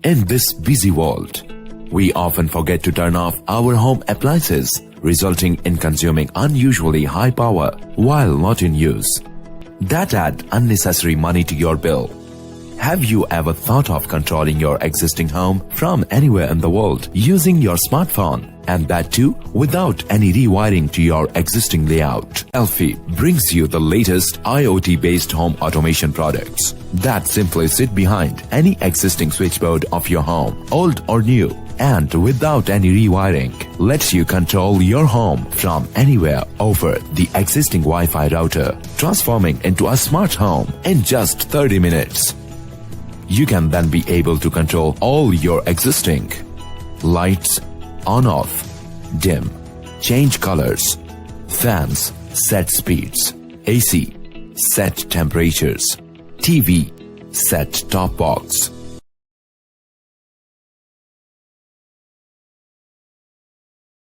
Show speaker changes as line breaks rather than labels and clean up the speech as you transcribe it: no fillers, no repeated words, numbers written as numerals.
In this busy world, we often forget to turn off our home appliances, resulting in consuming unusually high power while not in use. That adds unnecessary money to your bill. Have you ever thought of controlling your existing home from anywhere in the world using your smartphone? And that too without any rewiring to your existing layout. Elfie brings you the latest IoT-based home automation products that simply sit behind any existing switchboard of your home, old or new, and without any rewiring, lets you control your home from anywhere over the existing Wi-Fi router, transforming into a smart home in just 30 minutes. You can then be able to control all your existing lights, on off, dim, change colors, fans, set speeds, AC, set temperatures, TV, set top box,